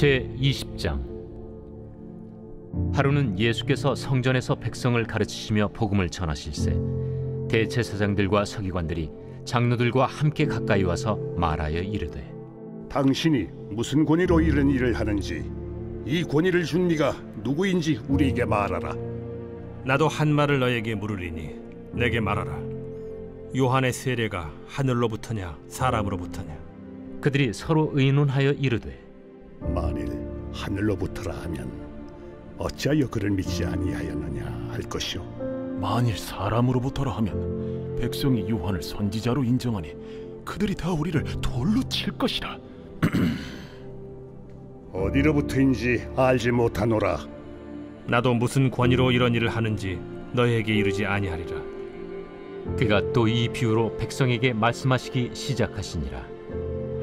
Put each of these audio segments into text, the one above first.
제20장. 하루는 예수께서 성전에서 백성을 가르치시며 복음을 전하실세 대제사장들과 서기관들이 장로들과 함께 가까이 와서 말하여 이르되, 당신이 무슨 권위로 이런 일을 하는지, 이 권위를 준 네가 누구인지 우리에게 말하라. 나도 한 말을 너에게 물으리니 내게 말하라. 요한의 세례가 하늘로부터냐 사람으로부터냐? 그들이 서로 의논하여 이르되, 만일 하늘로부터라 하면 어찌하여 그를 믿지 아니하였느냐 할 것이요, 만일 사람으로부터라 하면 백성이 요한을 선지자로 인정하니 그들이 다 우리를 돌로 칠 것이라. 어디로부터인지 알지 못하노라. 나도 무슨 권위로 이런 일을 하는지 너에게 이르지 아니하리라. 그가 또 이 비유로 백성에게 말씀하시기 시작하시니라.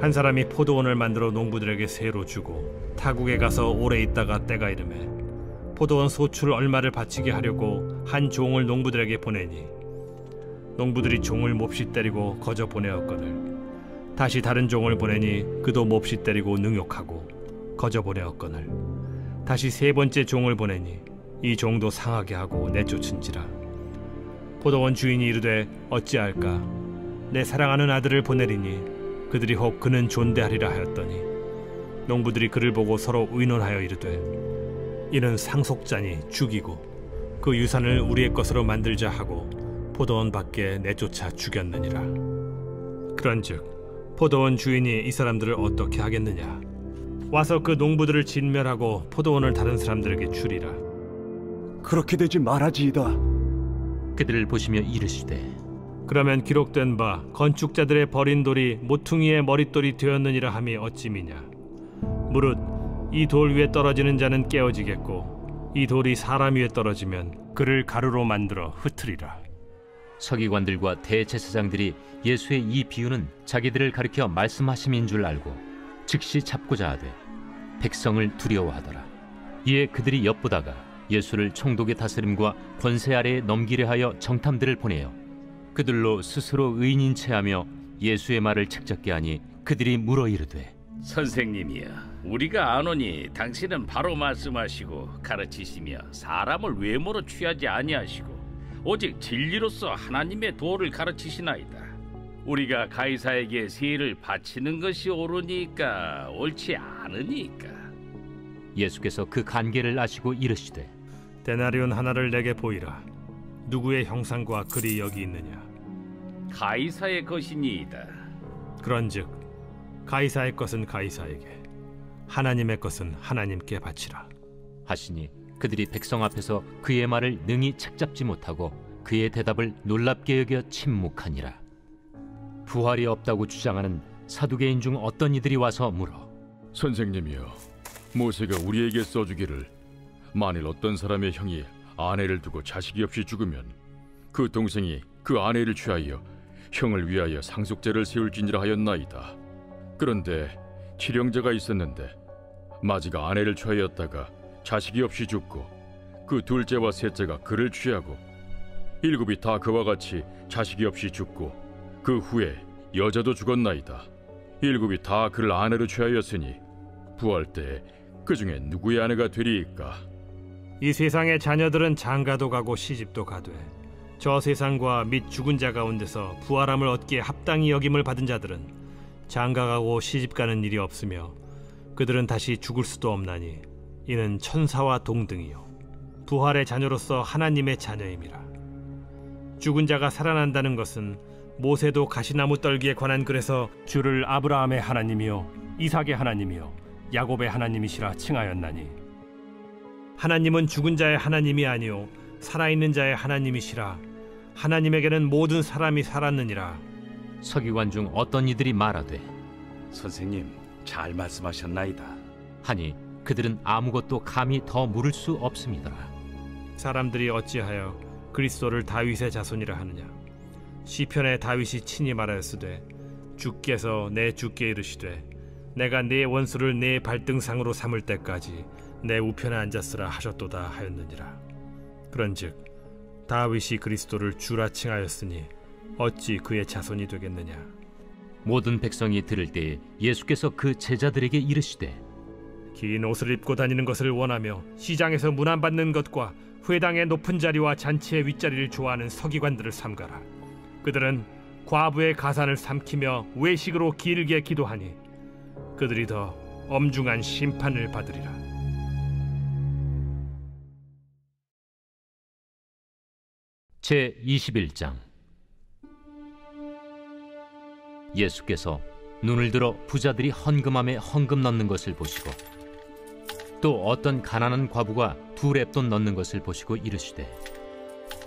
한 사람이 포도원을 만들어 농부들에게 세로 주고 타국에 가서 오래 있다가 때가 이르매 포도원 소출 얼마를 바치게 하려고 한 종을 농부들에게 보내니, 농부들이 종을 몹시 때리고 거저 보내었거늘 다시 다른 종을 보내니 그도 몹시 때리고 능욕하고 거저 보내었거늘 다시 세 번째 종을 보내니 이 종도 상하게 하고 내쫓은지라. 포도원 주인이 이르되 어찌할까? 내 사랑하는 아들을 보내리니 그들이 혹 그는 존대하리라 하였더니, 농부들이 그를 보고 서로 의논하여 이르되, 이는 상속자니 죽이고 그 유산을 우리의 것으로 만들자 하고 포도원 밖에 내쫓아 죽였느니라. 그런즉 포도원 주인이 이 사람들을 어떻게 하겠느냐? 와서 그 농부들을 진멸하고 포도원을 다른 사람들에게 주리라. 그렇게 되지 말아지이다. 그들을 보시며 이르시되, 그러면 기록된 바 건축자들의 버린 돌이 모퉁이의 머릿돌이 되었느니라 함이 어찌미냐? 무릇 이 돌 위에 떨어지는 자는 깨어지겠고 이 돌이 사람 위에 떨어지면 그를 가루로 만들어 흩으리라. 서기관들과 대제사장들이 예수의 이 비유는 자기들을 가리켜 말씀하심인 줄 알고 즉시 잡고자 하되 백성을 두려워하더라. 이에 그들이 엿보다가 예수를 총독의 다스림과 권세 아래에 넘기려 하여 정탐들을 보내어 그들로 스스로 의인인 체하며 예수의 말을 책잡게 하니, 그들이 물어 이르되, 선생님이여, 우리가 아노니 당신은 바로 말씀하시고 가르치시며 사람을 외모로 취하지 아니하시고 오직 진리로서 하나님의 도를 가르치시나이다. 우리가 가이사에게 세를 바치는 것이 옳으니까 옳지 않으니까. 예수께서 그 간계를 아시고 이르시되, 데나리온 하나를 내게 보이라. 누구의 형상과 글이 여기 있느냐? 가이사의 것이니이다. 그런즉 가이사의 것은 가이사에게, 하나님의 것은 하나님께 바치라 하시니, 그들이 백성 앞에서 그의 말을 능히 책잡지 못하고 그의 대답을 놀랍게 여겨 침묵하니라. 부활이 없다고 주장하는 사두개인 중 어떤 이들이 와서 물어, 선생님이여, 모세가 우리에게 써주기를 만일 어떤 사람의 형이 아내를 두고 자식이 없이 죽으면 그 동생이 그 아내를 취하여 형을 위하여 상속제를 세울지니라 하였나이다. 그런데 칠형제가 있었는데 마지가 아내를 취하였다가 자식이 없이 죽고 그 둘째와 셋째가 그를 취하고 일곱이 다 그와 같이 자식이 없이 죽고 그 후에 여자도 죽었나이다. 일곱이 다 그를 아내로 취하였으니 부활 때에 그 중에 누구의 아내가 되리이까? 이 세상의 자녀들은 장가도 가고 시집도 가되 저 세상과 및 죽은 자 가운데서 부활함을 얻기에 합당히 여김을 받은 자들은 장가가고 시집가는 일이 없으며 그들은 다시 죽을 수도 없나니 이는 천사와 동등이요 부활의 자녀로서 하나님의 자녀임이라. 죽은 자가 살아난다는 것은 모세도 가시나무 떨기에 관한 글에서 주를 아브라함의 하나님이요 이삭의 하나님이요 야곱의 하나님이시라 칭하였나니, 하나님은 죽은 자의 하나님이 아니요 살아있는 자의 하나님이시라. 하나님에게는 모든 사람이 살았느니라. 서기관 중 어떤 이들이 말하되, 선생님, 잘 말씀하셨나이다 하니, 그들은 아무것도 감히 더 물을 수 없음이더라. 사람들이 어찌하여 그리스도를 다윗의 자손이라 하느냐? 시편에 다윗이 친히 말하였으되, 주께서 내 주께 이르시되 내가 네 원수를 네 발등상으로 삼을 때까지 내 우편에 앉았으라 하셨도다 하였느니라. 그런즉 다윗이 그리스도를 주라 칭하였으니 어찌 그의 자손이 되겠느냐? 모든 백성이 들을 때에 예수께서 그 제자들에게 이르시되, 긴 옷을 입고 다니는 것을 원하며 시장에서 문안받는 것과 회당의 높은 자리와 잔치의 윗자리를 좋아하는 서기관들을 삼가라. 그들은 과부의 가산을 삼키며 외식으로 길게 기도하니 그들이 더 엄중한 심판을 받으리라. 제21장. 예수께서 눈을 들어 부자들이 헌금함에 헌금 넣는 것을 보시고 또 어떤 가난한 과부가 2렙돈 넣는 것을 보시고 이르시되,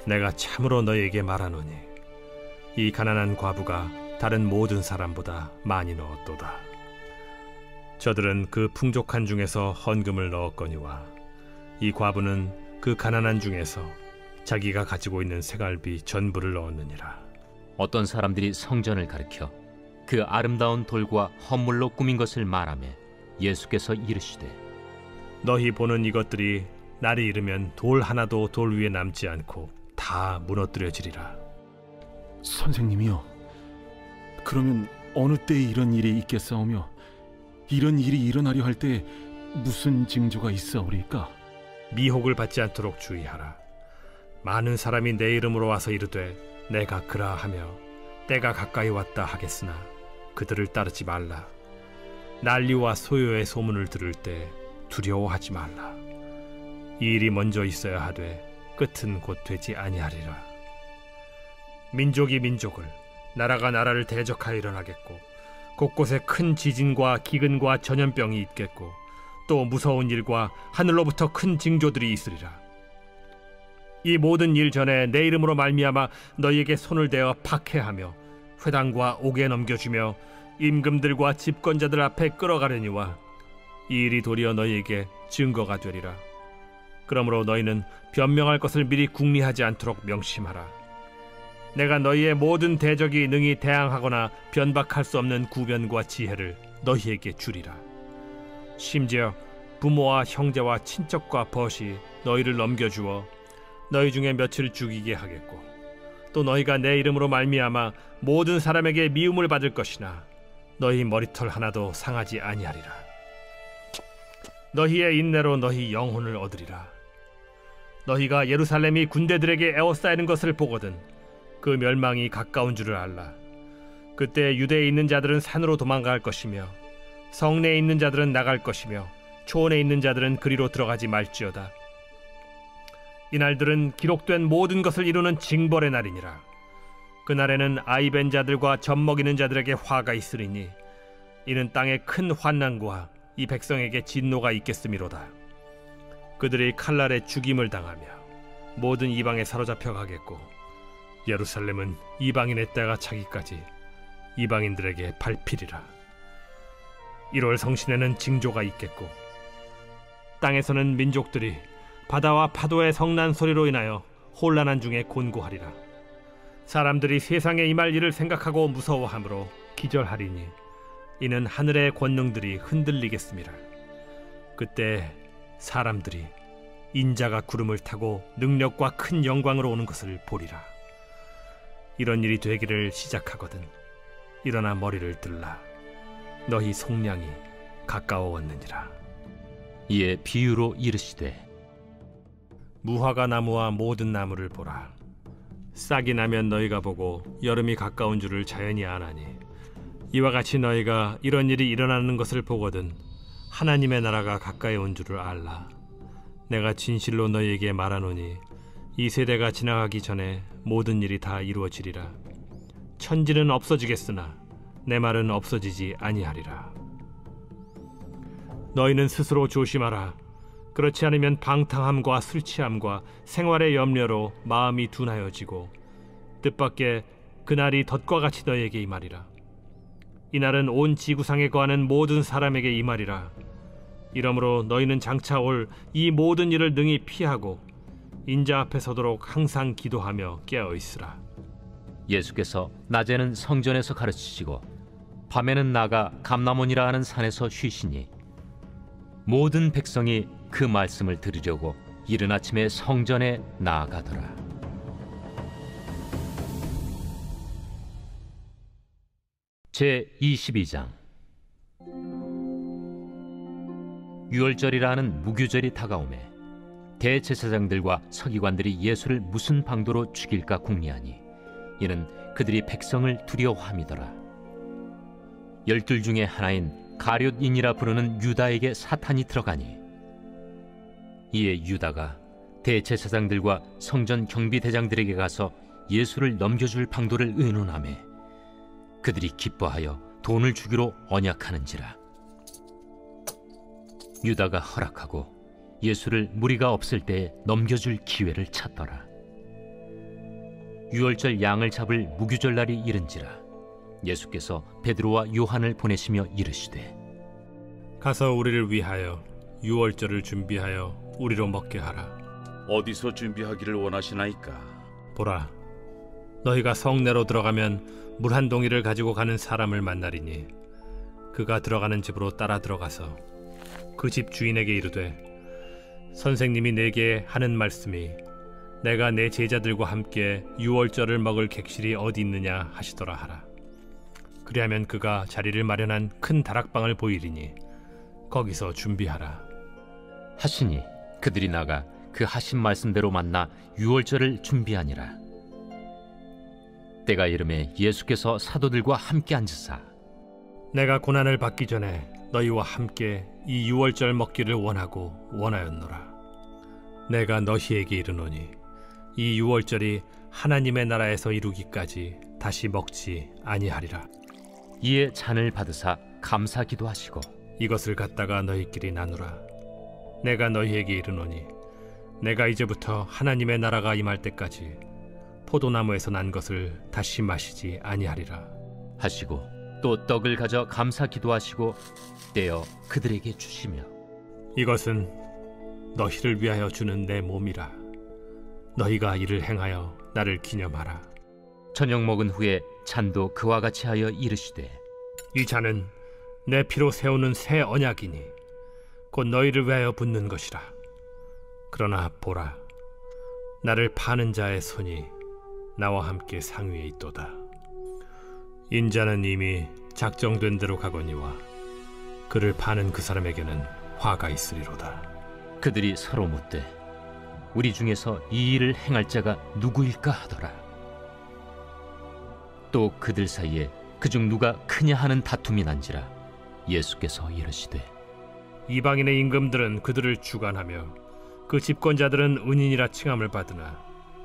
내가 참으로 너희에게 말하노니 이 가난한 과부가 다른 모든 사람보다 많이 넣었도다. 저들은 그 풍족한 중에서 헌금을 넣었거니와 이 과부는 그 가난한 중에서 자기가 가지고 있는 생활비 전부를 넣었느니라. 어떤 사람들이 성전을 가리켜 그 아름다운 돌과 헌물로 꾸민 것을 말하며 예수께서 이르시되, 너희 보는 이것들이 날이 이르면 돌 하나도 돌 위에 남지 않고 다 무너뜨려지리라. 선생님이요, 그러면 어느 때에 이런 일이 있겠사오며 이런 일이 일어나려 할 때 무슨 징조가 있사오리까? 미혹을 받지 않도록 주의하라. 많은 사람이 내 이름으로 와서 이르되 내가 그라하며 때가 가까이 왔다 하겠으나 그들을 따르지 말라. 난리와 소요의 소문을 들을 때 두려워하지 말라. 이 일이 먼저 있어야 하되 끝은 곧 되지 아니하리라. 민족이 민족을, 나라가 나라를 대적하여 일어나겠고 곳곳에 큰 지진과 기근과 전염병이 있겠고 또 무서운 일과 하늘로부터 큰 징조들이 있으리라. 이 모든 일 전에 내 이름으로 말미암아 너희에게 손을 대어 박해하며 회당과 옥에 넘겨주며 임금들과 집권자들 앞에 끌어가려니와 이 일이 도리어 너희에게 증거가 되리라. 그러므로 너희는 변명할 것을 미리 궁리하지 않도록 명심하라. 내가 너희의 모든 대적이 능히 대항하거나 변박할 수 없는 구변과 지혜를 너희에게 주리라. 심지어 부모와 형제와 친척과 벗이 너희를 넘겨주어 너희 중에 며칠 죽이게 하겠고 또 너희가 내 이름으로 말미암아 모든 사람에게 미움을 받을 것이나 너희 머리털 하나도 상하지 아니하리라. 너희의 인내로 너희 영혼을 얻으리라. 너희가 예루살렘이 군대들에게 에워싸이는 것을 보거든 그 멸망이 가까운 줄을 알라. 그때 유대에 있는 자들은 산으로 도망갈 것이며 성내에 있는 자들은 나갈 것이며 초원에 있는 자들은 그리로 들어가지 말지어다. 이날들은 기록된 모든 것을 이루는 징벌의 날이니라. 그날에는 아이벤 자들과 젖먹이는 자들에게 화가 있으리니 이는 땅에 큰 환난과 이 백성에게 진노가 있겠음이로다. 그들이 칼날에 죽임을 당하며 모든 이방에 사로잡혀 가겠고 예루살렘은 이방인의 때가 차기까지 이방인들에게 밟히리라. 1월 성신에는 징조가 있겠고 땅에서는 민족들이 바다와 파도의 성난 소리로 인하여 혼란한 중에 곤고하리라. 사람들이 세상에 임할 일을 생각하고 무서워하므로 기절하리니 이는 하늘의 권능들이 흔들리겠음이라. 그때 사람들이 인자가 구름을 타고 능력과 큰 영광으로 오는 것을 보리라. 이런 일이 되기를 시작하거든 일어나 머리를 들라. 너희 속량이 가까워왔느니라. 이에 비유로 이르시되, 무화과 나무와 모든 나무를 보라. 싹이 나면 너희가 보고 여름이 가까운 줄을 자연히 아나니 이와 같이 너희가 이런 일이 일어나는 것을 보거든 하나님의 나라가 가까이 온 줄을 알라. 내가 진실로 너희에게 말하노니 이 세대가 지나가기 전에 모든 일이 다 이루어지리라. 천지는 없어지겠으나 내 말은 없어지지 아니하리라. 너희는 스스로 조심하라. 그렇지 않으면 방탕함과 술 취함과 생활의 염려로 마음이 둔하여지고 뜻밖의 그날이 덫과 같이 너희에게 임하리라. 이날은 온 지구상에 거하는 모든 사람에게 임하리라. 이러므로 너희는 장차 올 이 모든 일을 능히 피하고 인자 앞에 서도록 항상 기도하며 깨어있으라. 예수께서 낮에는 성전에서 가르치시고 밤에는 나가 감람원이라 하는 산에서 쉬시니 모든 백성이 그 말씀을 들으려고 이른 아침에 성전에 나아가더라. 제22장. 유월절이라는 무교절이 다가오매 대제사장들과 서기관들이 예수를 무슨 방도로 죽일까 궁리하니 이는 그들이 백성을 두려워함이더라. 12 중에 하나인 가룟인이라 부르는 유다에게 사탄이 들어가니 이에 유다가 대제사장들과 성전 경비대장들에게 가서 예수를 넘겨줄 방도를 의논하매 그들이 기뻐하여 돈을 주기로 언약하는지라. 유다가 허락하고 예수를 무리가 없을 때에 넘겨줄 기회를 찾더라. 유월절 양을 잡을 무교절 날이 이른지라 예수께서 베드로와 요한을 보내시며 이르시되 가서 우리를 위하여 유월절을 준비하여 우리로 먹게 하라. 어디서 준비하기를 원하시나이까? 보라, 너희가 성내로 들어가면 물 한 동이를 가지고 가는 사람을 만나리니 그가 들어가는 집으로 따라 들어가서 그 집 주인에게 이르되 선생님이 내게 하는 말씀이 내가 내 제자들과 함께 유월절을 먹을 객실이 어디 있느냐 하시더라 하라. 그리하면 그가 자리를 마련한 큰 다락방을 보이리니 거기서 준비하라 하시니 그들이 나가 그 하신 말씀대로 만나 유월절을 준비하니라. 때가 이르매 예수께서 사도들과 함께 앉으사 내가 고난을 받기 전에 너희와 함께 이 유월절 먹기를 원하였노라. 내가 너희에게 이르노니 이 유월절이 하나님의 나라에서 이루기까지 다시 먹지 아니하리라. 이에 잔을 받으사 감사 기도하시고 이것을 갖다가 너희끼리 나누라. 내가 너희에게 이르노니 내가 이제부터 하나님의 나라가 임할 때까지 포도나무에서 난 것을 다시 마시지 아니하리라 하시고 또 떡을 가져 감사 기도하시고 떼어 그들에게 주시며 이것은 너희를 위하여 주는 내 몸이라. 너희가 이를 행하여 나를 기념하라. 저녁 먹은 후에 잔도 그와 같이 하여 이르시되 이 잔은 내 피로 세우는 새 언약이니 곧 너희를 위하여 붓는 것이라. 그러나 보라, 나를 파는 자의 손이 나와 함께 상위에 있도다. 인자는 이미 작정된 대로 가거니와 그를 파는 그 사람에게는 화가 있으리로다. 그들이 서로 묻되 우리 중에서 이 일을 행할 자가 누구일까 하더라. 또 그들 사이에 그중 누가 크냐 하는 다툼이 난지라 예수께서 이르시되 이방인의 임금들은 그들을 주관하며 그 집권자들은 은인이라 칭함을 받으나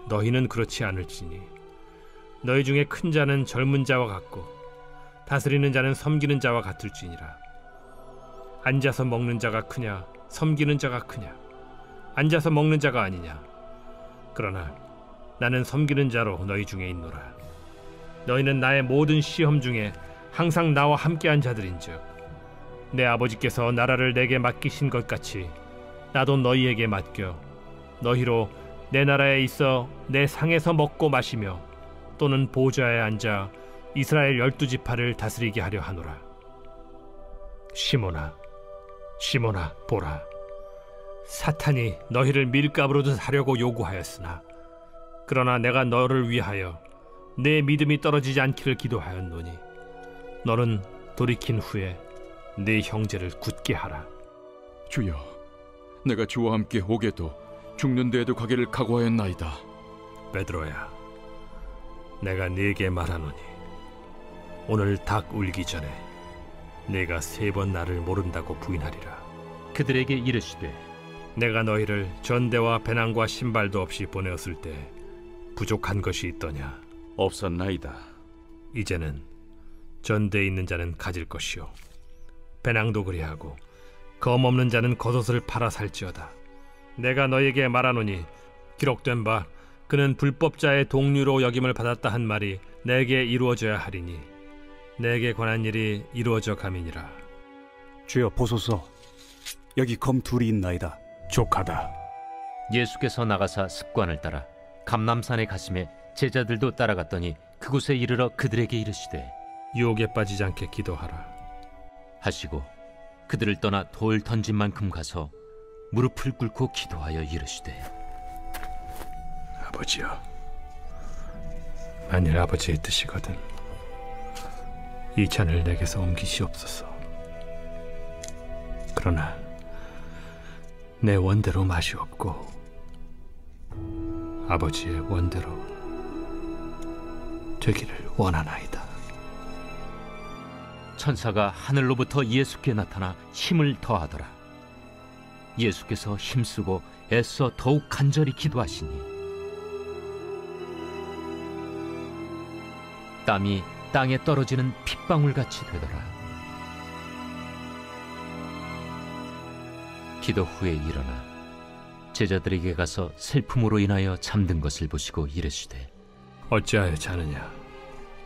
너희는 그렇지 않을지니 너희 중에 큰 자는 젊은 자와 같고 다스리는 자는 섬기는 자와 같을지니라. 앉아서 먹는 자가 크냐 섬기는 자가 크냐? 앉아서 먹는 자가 아니냐? 그러나 나는 섬기는 자로 너희 중에 있노라. 너희는 나의 모든 시험 중에 항상 나와 함께한 자들인즉 내 아버지께서 나라를 내게 맡기신 것 같이 나도 너희에게 맡겨 너희로 내 나라에 있어 내 상에서 먹고 마시며 또는 보좌에 앉아 이스라엘 12지파를 다스리게 하려 하노라. 시몬아, 시몬아, 보라, 사탄이 너희를 밀가루로 하려고 요구하였으나 그러나 내가 너를 위하여 내 믿음이 떨어지지 않기를 기도하였노니 너는 돌이킨 후에 네 형제를 굳게 하라. 주여, 내가 주와 함께 오게도 죽는 데에도 가기를 각오하였나이다. 베드로야, 내가 네게 말하노니 오늘 닭 울기 전에 네가 3번 나를 모른다고 부인하리라. 그들에게 이르시되 내가 너희를 전대와 배낭과 신발도 없이 보내었을 때 부족한 것이 있더냐? 없었나이다. 이제는 전대에 있는 자는 가질 것이요 배낭도 그리하고 검 없는 자는 겉옷을 팔아 살지어다. 내가 너에게 말하노니 기록된 바 그는 불법자의 동류로 여김을 받았다 한 말이 내게 이루어져야 하리니 내게 관한 일이 이루어져 감이니라. 주여 보소서, 여기 검 둘이 있나이다. 족하다. 예수께서 나가사 습관을 따라 감람산에 가심에 제자들도 따라갔더니 그곳에 이르러 그들에게 이르시되 유혹에 빠지지 않게 기도하라 하시고 그들을 떠나 돌 던진 만큼 가서 무릎을 꿇고 기도하여 이르시되 아버지여, 만일 아버지의 뜻이거든 이 잔을 내게서 옮기시옵소서. 그러나 내 원대로 마시옵고 아버지의 원대로 되기를 원하나이다. 천사가 하늘로부터 예수께 나타나 힘을 더하더라. 예수께서 힘쓰고 애써 더욱 간절히 기도하시니 땀이 땅에 떨어지는 핏방울같이 되더라. 기도 후에 일어나 제자들에게 가서 슬픔으로 인하여 잠든 것을 보시고 이르시되 어찌하여 자느냐?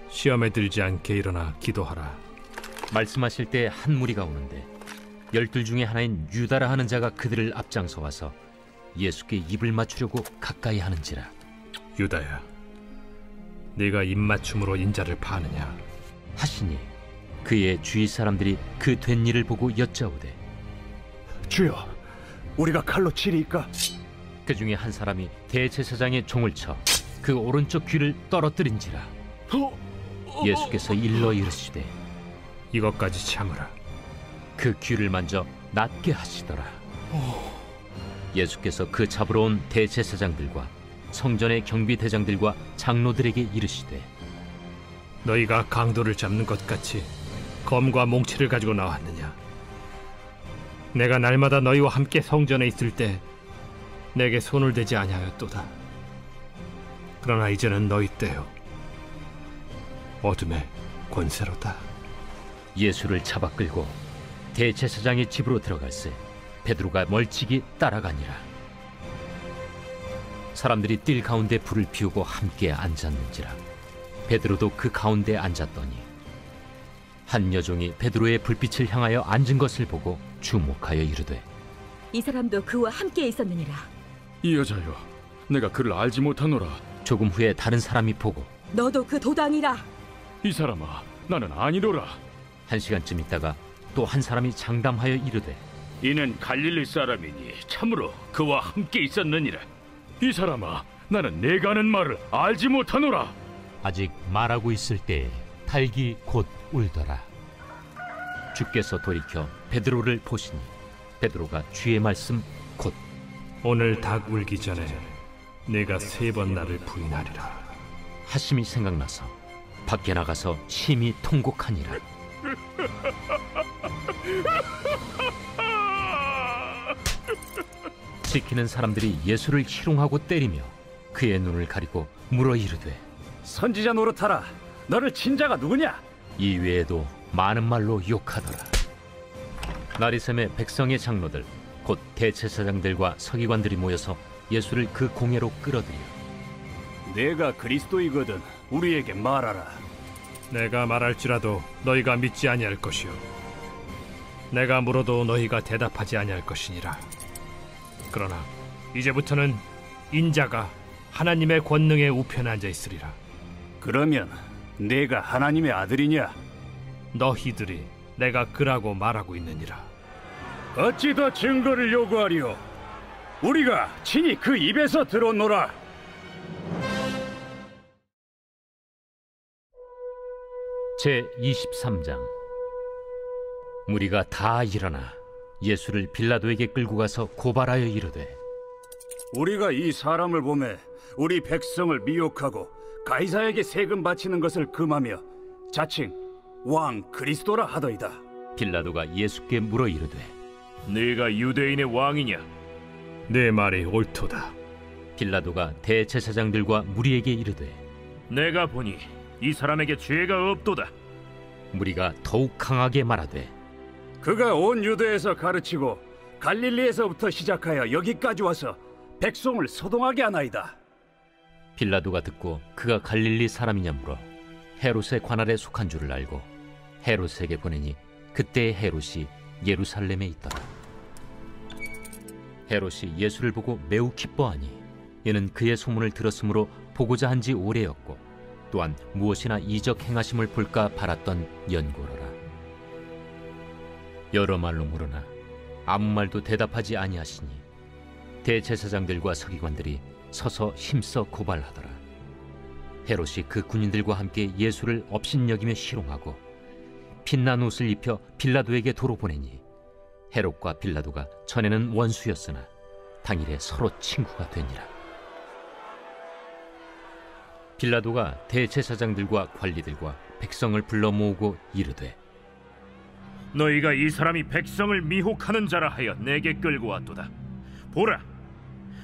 시험에 들지 않게 일어나 기도하라. 말씀하실 때 한 무리가 오는데 12 중에 하나인 유다라 하는 자가 그들을 앞장서 와서 예수께 입을 맞추려고 가까이 하는지라. 유다야, 네가 입맞춤으로 인자를 파느냐? 하시니 그의 주위 사람들이 그 된 일을 보고 여짜오되 주여, 우리가 칼로 치리이까? 그 중에 한 사람이 대제사장의 종을 쳐 그 오른쪽 귀를 떨어뜨린지라. 예수께서 일러 이르시되 이것까지 참으라. 그 귀를 만져 낫게 하시더라. 예수께서 그 잡으러 온 대제사장들과 성전의 경비대장들과 장로들에게 이르시되 너희가 강도를 잡는 것 같이 검과 몽치를 가지고 나왔느냐? 내가 날마다 너희와 함께 성전에 있을 때 내게 손을 대지 아니하였도다. 그러나 이제는 너희 때요 어둠의 권세로다. 예수를 잡아 끌고 대제사장의 집으로 들어갈새 베드로가 멀찍이 따라가니라. 사람들이 뜰 가운데 불을 피우고 함께 앉았는지라. 베드로도 그 가운데 앉았더니 한 여종이 베드로의 불빛을 향하여 앉은 것을 보고 주목하여 이르되 이 사람도 그와 함께 있었느니라. 이 여자여, 내가 그를 알지 못하노라. 조금 후에 다른 사람이 보고 너도 그 도당이라. 이 사람아, 나는 아니로라. 1시간쯤 있다가 또 한 사람이 장담하여 이르되 이는 갈릴리 사람이니 참으로 그와 함께 있었느니라. 이 사람아, 나는 내가 하는 말을 알지 못하노라. 아직 말하고 있을 때에 닭이 곧 울더라. 주께서 돌이켜 베드로를 보시니 베드로가 주의 말씀 곧 오늘 닭 울기 전에 내가 3번 나를 부인하리라 하심이 생각나서 밖에 나가서 심히 통곡하니라. 지키는 사람들이 예수를 희롱하고 때리며 그의 눈을 가리고 물어 이르되 선지자 노릇하라. 너를 친 자가 누구냐? 이 외에도 많은 말로 욕하더라. 나리샘의 백성의 장로들 곧 대제사장들과 서기관들이 모여서 예수를 그 공회로 끌어들여 내가 그리스도이거든 우리에게 말하라. 내가 말할지라도 너희가 믿지 아니할 것이요 내가 물어도 너희가 대답하지 아니할 것이니라. 그러나 이제부터는 인자가 하나님의 권능의 우편에 앉아 있으리라. 그러면 내가 하나님의 아들이냐? 너희들이 내가 그라고 말하고 있느니라. 어찌 더 증거를 요구하리오? 우리가 친히 그 입에서 들었노라. 제23장 무리가 다 일어나 예수를 빌라도에게 끌고 가서 고발하여 이르되 우리가 이 사람을 보매 우리 백성을 미혹하고 가이사에게 세금 바치는 것을 금하며 자칭 왕 그리스도라 하더이다. 빌라도가 예수께 물어 이르되 네가 유대인의 왕이냐? 내 말이 옳도다. 빌라도가 대제사장들과 무리에게 이르되 내가 보니 이 사람에게 죄가 없도다. 무리가 더욱 강하게 말하되 그가 온 유대에서 가르치고 갈릴리에서부터 시작하여 여기까지 와서 백성을 소동하게 하나이다. 빌라도가 듣고 그가 갈릴리 사람이냐 물어 헤롯의 관할에 속한 줄을 알고 헤롯에게 보내니 그때의 헤롯이 예루살렘에 있더라. 헤롯이 예수를 보고 매우 기뻐하니 이는 그의 소문을 들었으므로 보고자 한 지 오래였고 또한 무엇이나 이적 행하심을 볼까 바랐던 연고로라. 여러 말로 물으나 아무 말도 대답하지 아니하시니 대제사장들과 서기관들이 서서 힘써 고발하더라. 헤롯이 그 군인들과 함께 예수를 업신여기며 희롱하고 빛난 옷을 입혀 빌라도에게 도로 보내니 헤롯과 빌라도가 전에는 원수였으나 당일에 서로 친구가 되니라. 빌라도가 대제사장들과 관리들과 백성을 불러 모으고 이르되, 너희가 이 사람이 백성을 미혹하는 자라 하여 내게 끌고 왔도다. 보라,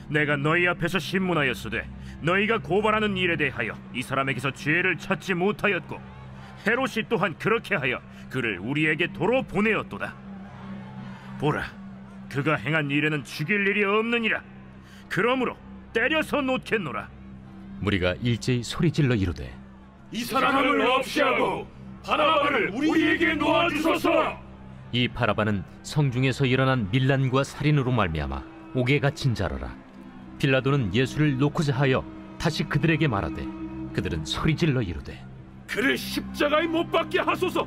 내가 너희 앞에서 신문하였으되 너희가 고발하는 일에 대하여 이 사람에게서 죄를 찾지 못하였고 헤롯이 또한 그렇게 하여 그를 우리에게 도로 보내었도다. 보라, 그가 행한 일에는 죽일 일이 없느니라. 그러므로 때려서 놓겠노라. 무리가 일제히 소리질러 이르되, 이 사람을 없이 하고 바라바를 우리에게 놓아주소서. 이 바라바는 성중에서 일어난 밀란과 살인으로 말미암아 옥에 갇힌 자라라. 빌라도는 예수를 놓고자 하여 다시 그들에게 말하되, 그들은 소리질러 이르되, 그를 십자가에 못 박게 하소서.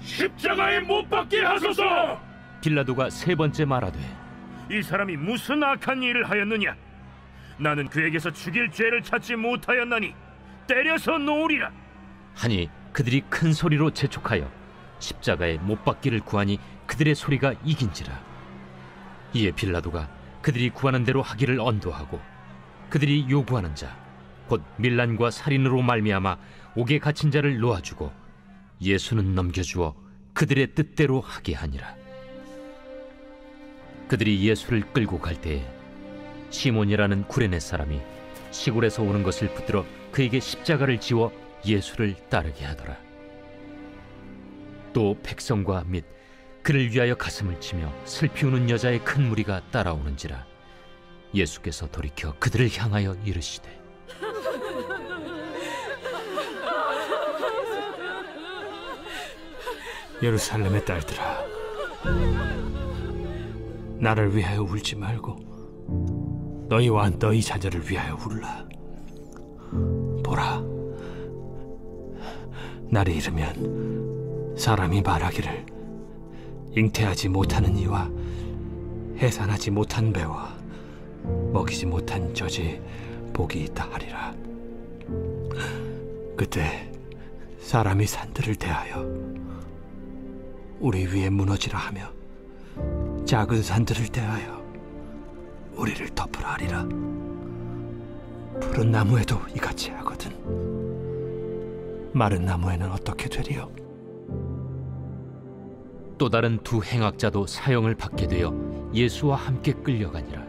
십자가에 못 박게 하소서. 빌라도가 세 번째 말하되, 이 사람이 무슨 악한 일을 하였느냐? 나는 그에게서 죽일 죄를 찾지 못하였나니 때려서 놓으리라. 하니 그들이 큰 소리로 재촉하여 십자가에 못 박기를 구하니 그들의 소리가 이긴지라. 이에 빌라도가 그들이 구하는 대로 하기를 언도하고 그들이 요구하는 자 곧 밀란과 살인으로 말미암아 옥에 갇힌 자를 놓아주고 예수는 넘겨주어 그들의 뜻대로 하게 하니라. 그들이 예수를 끌고 갈 때에 시몬이라는 구레네 사람이 시골에서 오는 것을 붙들어 그에게 십자가를 지워 예수를 따르게 하더라. 또 백성과 및 그를 위하여 가슴을 치며 슬피 우는 여자의 큰 무리가 따라오는지라. 예수께서 돌이켜 그들을 향하여 이르시되, 예루살렘의 딸들아, 나를 위하여 울지 말고 너희와 너희 자녀를 위하여 울라. 보라, 날이 이르면 사람이 말하기를 잉태하지 못하는 이와 해산하지 못한 배와 먹이지 못한 젖이 복이 있다 하리라. 그때 사람이 산들을 대하여 우리 위에 무너지라 하며 작은 산들을 대하여 우리를 덮으라 하리라. 푸른 나무에도 이같이 하거든 마른 나무에는 어떻게 되리요? 또 다른 두 행악자도 사형을 받게 되어 예수와 함께 끌려가니라.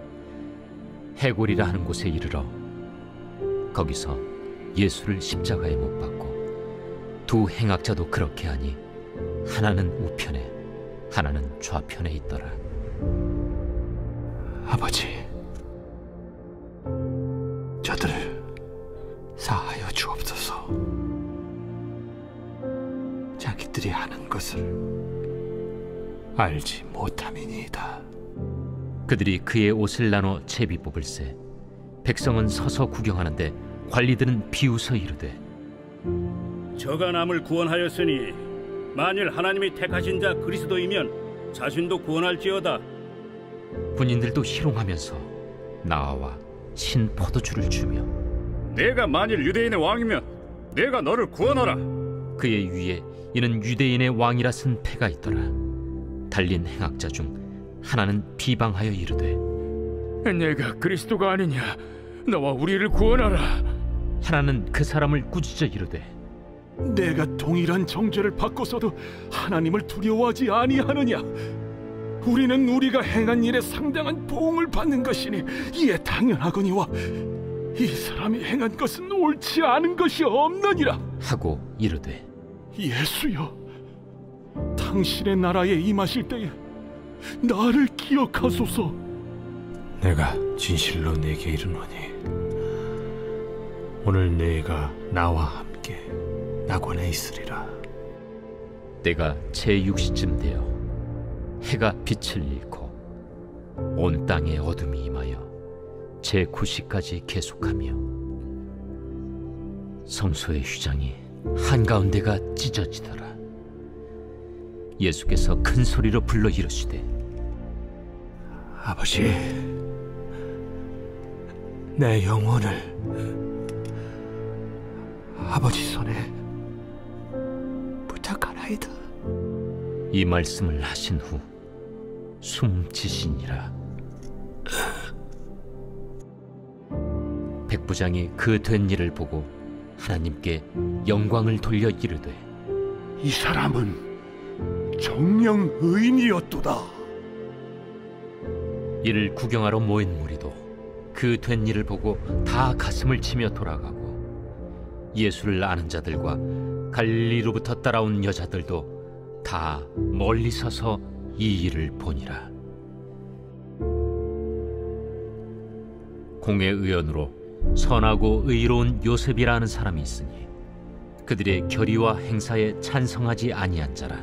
해골이라 하는 곳에 이르러 거기서 예수를 십자가에 못 박고 두 행악자도 그렇게 하니 하나는 우편에 하나는 좌편에 있더라. 아버지, 저들을 사하여 주옵소서. 자기들이 하는 것을 알지 못함이니이다. 그들이 그의 옷을 나눠 제비 뽑을세. 백성은 서서 구경하는데 관리들은 비웃어 이르되, 저가 남을 구원하였으니 만일 하나님이 택하신 자 그리스도이면 자신도 구원할지어다. 군인들도 희롱하면서 나와 신 포도주를 주며, 내가 만일 유대인의 왕이면 내가 너를 구원하라. 그의 위에 이는 유대인의 왕이라 쓴 패가 있더라. 달린 행악자 중 하나는 비방하여 이르되, 내가 그리스도가 아니냐? 너와 우리를 구원하라. 하나는 그 사람을 꾸짖어 이르되, 내가 동일한 정죄를 받고서도 하나님을 두려워하지 아니하느냐? 우리는 우리가 행한 일에 상당한 보응을 받는 것이니 이에 당연하거니와 이 사람이 행한 것은 옳지 않은 것이 없느니라 하고 이르되, 예수여, 당신의 나라에 임하실 때에 나를 기억하소서. 내가 진실로 네게 이르노니 오늘 네가 나와 함께 낙원에 있으리라. 때가 제6시쯤 되어 해가 빛을 잃고 온 땅에 어둠이 임하여 제9시까지 계속하며 성소의 휘장이 한가운데가 찢어지더라. 예수께서 큰 소리로 불러 이르시되, 아버지, 내 영혼을 아버지 손에 부탁하나이다. 이 말씀을 하신 후 숨지시니라. 백부장이 그 된 일을 보고 하나님께 영광을 돌려 이르되 이 사람은 정녕 의인이었도다. 이를 구경하러 모인 무리도 그 된 일을 보고 다 가슴을 치며 돌아가고 예수를 아는 자들과 갈릴리로부터 따라온 여자들도 다 멀리 서서 이 일을 보니라. 공회 의원으로 선하고 의로운 요셉이라는 사람이 있으니 그들의 결의와 행사에 찬성하지 아니한 자라.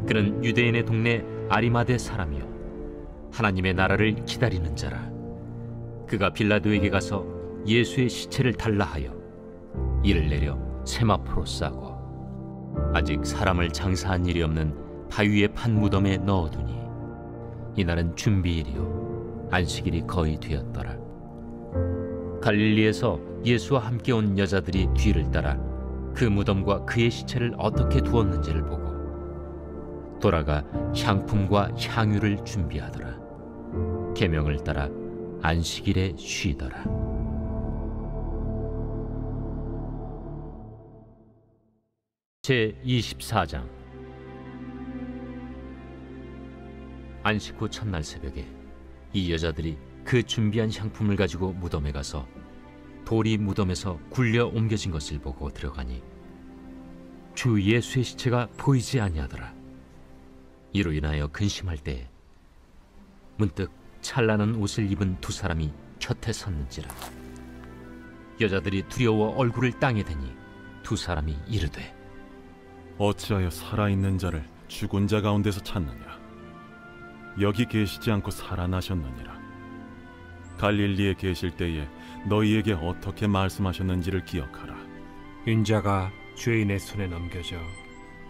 그는 유대인의 동네 아리마대 사람이요 하나님의 나라를 기다리는 자라. 그가 빌라도에게 가서 예수의 시체를 달라 하여 이를 내려 세마포로 싸고 아직 사람을 장사한 일이 없는 바위에 판 무덤에 넣어두니 이날은 준비일이요 안식일이 거의 되었더라. 갈릴리에서 예수와 함께 온 여자들이 뒤를 따라 그 무덤과 그의 시체를 어떻게 두었는지를 보고 돌아가 향품과 향유를 준비하더라. 계명을 따라 안식일에 쉬더라. 제24장. 안식 후 첫날 새벽에 이 여자들이 그 준비한 향품을 가지고 무덤에 가서 돌이 무덤에서 굴려 옮겨진 것을 보고 들어가니 주 예수의 시체가 보이지 아니하더라. 이로 인하여 근심할 때에 문득 찬란한 옷을 입은 두 사람이 곁에 섰는지라. 여자들이 두려워 얼굴을 땅에 대니 두 사람이 이르되 어찌하여 살아있는 자를 죽은 자 가운데서 찾느냐? 여기 계시지 않고 살아나셨느니라. 갈릴리에 계실 때에 너희에게 어떻게 말씀하셨는지를 기억하라. 인자가 죄인의 손에 넘겨져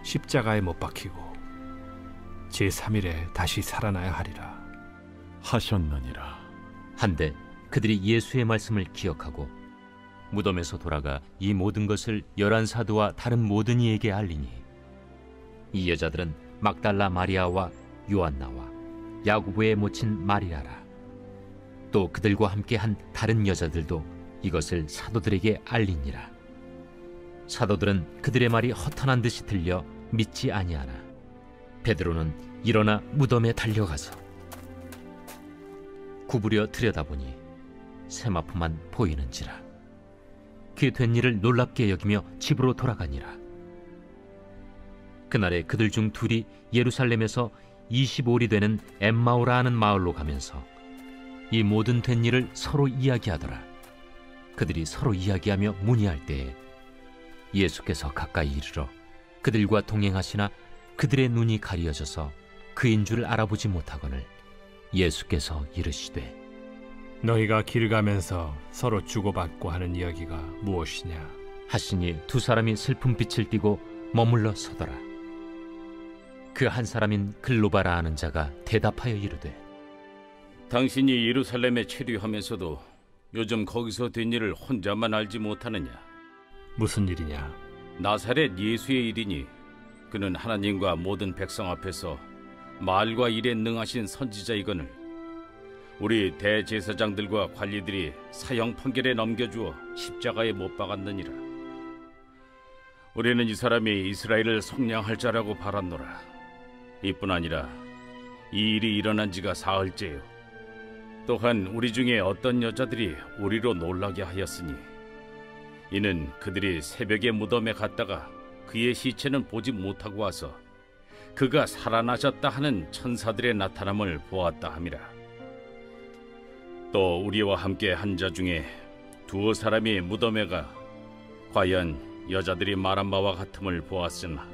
십자가에 못 박히고 제3일에 다시 살아나야 하리라 하셨느니라. 한데 그들이 예수의 말씀을 기억하고 무덤에서 돌아가 이 모든 것을 11사도와 다른 모든 이에게 알리니 이 여자들은 막달라 마리아와 요한나와 야고보의 모친 마리아라. 또 그들과 함께 한 다른 여자들도 이것을 사도들에게 알리니라. 사도들은 그들의 말이 허탄한 듯이 들려 믿지 아니하나 베드로는 일어나 무덤에 달려가서 구부려 들여다보니 세마포만 보이는지라. 그 된 일을 놀랍게 여기며 집으로 돌아가니라. 그날에 그들 중 둘이 예루살렘에서 25里되는 엠마오라 하는 마을로 가면서 이 모든 된 일을 서로 이야기하더라. 그들이 서로 이야기하며 문의할 때에 예수께서 가까이 이르러 그들과 동행하시나 그들의 눈이 가리어져서 그인 줄 알아보지 못하거늘 예수께서 이르시되 너희가 길 가면서 서로 주고받고 하는 이야기가 무엇이냐 하시니 두 사람이 슬픈 빛을 띠고 머물러 서더라. 그 한 사람인 글로바라 하는 자가 대답하여 이르되 당신이 예루살렘에 체류하면서도 요즘 거기서 된 일을 혼자만 알지 못하느냐? 무슨 일이냐? 나사렛 예수의 일이니 그는 하나님과 모든 백성 앞에서 말과 일에 능하신 선지자이거늘 우리 대제사장들과 관리들이 사형 판결에 넘겨주어 십자가에 못 박았느니라. 우리는 이 사람이 이스라엘을 속량할 자라고 바랐노라. 이뿐 아니라 이 일이 일어난 지가 사흘째요. 또한 우리 중에 어떤 여자들이 우리로 놀라게 하였으니 이는 그들이 새벽에 무덤에 갔다가 그의 시체는 보지 못하고 와서 그가 살아나셨다 하는 천사들의 나타남을 보았다 함이라. 또 우리와 함께 한 자 중에 두어 사람이 무덤에 가 과연 여자들이 말한 바와 같음을 보았으나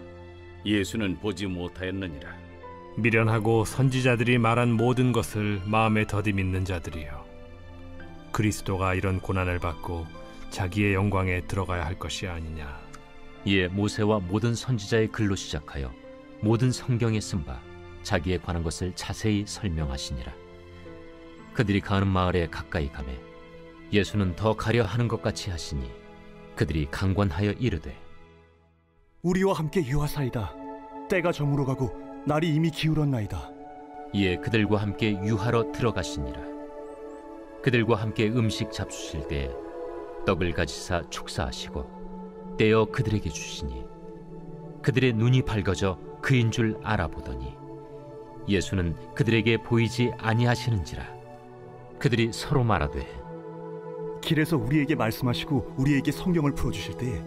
예수는 보지 못하였느니라. 미련하고 선지자들이 말한 모든 것을 마음에 더디 믿는 자들이여, 그리스도가 이런 고난을 받고 자기의 영광에 들어가야 할 것이 아니냐. 이에 모세와 모든 선지자의 글로 시작하여 모든 성경에 쓴 바 자기에 관한 것을 자세히 설명하시니라. 그들이 가는 마을에 가까이 가매 예수는 더 가려 하는 것 같이 하시니 그들이 강권하여 이르되 우리와 함께 유하사이다. 때가 저물어 가고 날이 이미 기울었나이다. 이에 그들과 함께 유하러 들어가시니라. 그들과 함께 음식 잡수실 때에 떡을 가지사 축사하시고 떼어 그들에게 주시니 그들의 눈이 밝아져 그인 줄 알아보더니 예수는 그들에게 보이지 아니하시는지라. 그들이 서로 말하되 길에서 우리에게 말씀하시고 우리에게 성경을 풀어주실 때에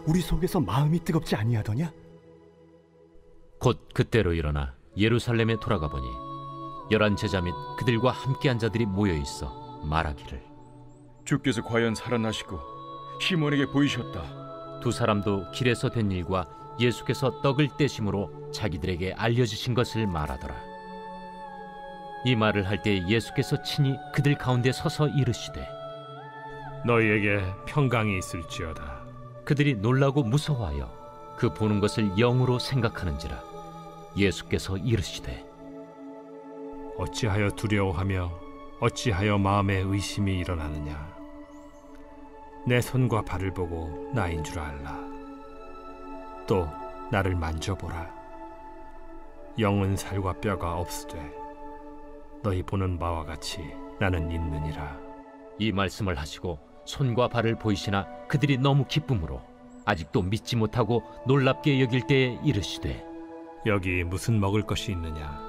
우리 속에서 마음이 뜨겁지 아니하더냐? 곧 그때로 일어나 예루살렘에 돌아가 보니 11 제자 및 그들과 함께한 자들이 모여 있어 말하기를 주께서 과연 살아나시고 시몬에게 보이셨다. 두 사람도 길에서 된 일과 예수께서 떡을 떼심으로 자기들에게 알려주신 것을 말하더라. 이 말을 할 때 예수께서 친히 그들 가운데 서서 이르시되 너희에게 평강이 있을지어다. 그들이 놀라고 무서워하여 그 보는 것을 영으로 생각하는지라. 예수께서 이르시되 어찌하여 두려워하며 어찌하여 마음에 의심이 일어나느냐. 내 손과 발을 보고 나인 줄 알라. 또 나를 만져보라. 영은 살과 뼈가 없으되 너희 보는 바와 같이 나는 있느니라. 이 말씀을 하시고 손과 발을 보이시나 그들이 너무 기쁨으로 아직도 믿지 못하고 놀랍게 여길 때에 이르시되 여기 무슨 먹을 것이 있느냐.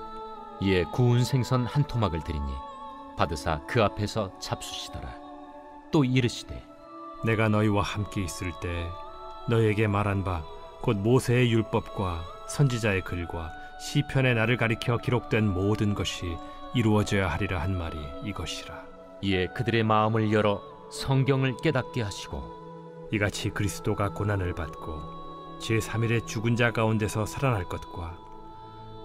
이에 구운 생선 한 토막을 드리니 받으사 그 앞에서 잡수시더라. 또 이르시되 내가 너희와 함께 있을 때 너희에게 말한 바 곧 모세의 율법과 선지자의 글과 시편의 나를 가리켜 기록된 모든 것이 이루어져야 하리라 한 말이 이것이라. 이에 그들의 마음을 열어 성경을 깨닫게 하시고 이같이 그리스도가 고난을 받고 제3일에 죽은 자 가운데서 살아날 것과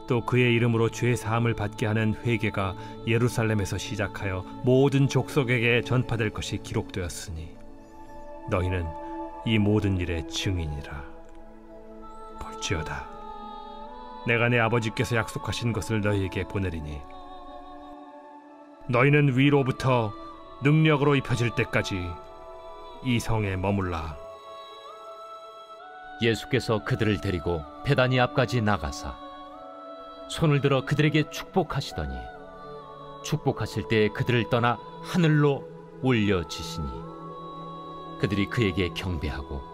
또 그의 이름으로 죄 사함을 받게 하는 회개가 예루살렘에서 시작하여 모든 족속에게 전파될 것이 기록되었으니 너희는 이 모든 일의 증인이라. 볼지어다 내가 내 아버지께서 약속하신 것을 너희에게 보내리니 너희는 위로부터 능력으로 입혀질 때까지 이 성에 머물라. 예수께서 그들을 데리고 베다니 앞까지 나가사 손을 들어 그들에게 축복하시더니 축복하실 때 그들을 떠나 하늘로 올려지시니 그들이 그에게 경배하고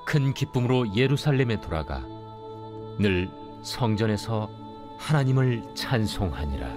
큰 기쁨으로 예루살렘에 돌아가 늘 성전에서 하나님을 찬송하니라.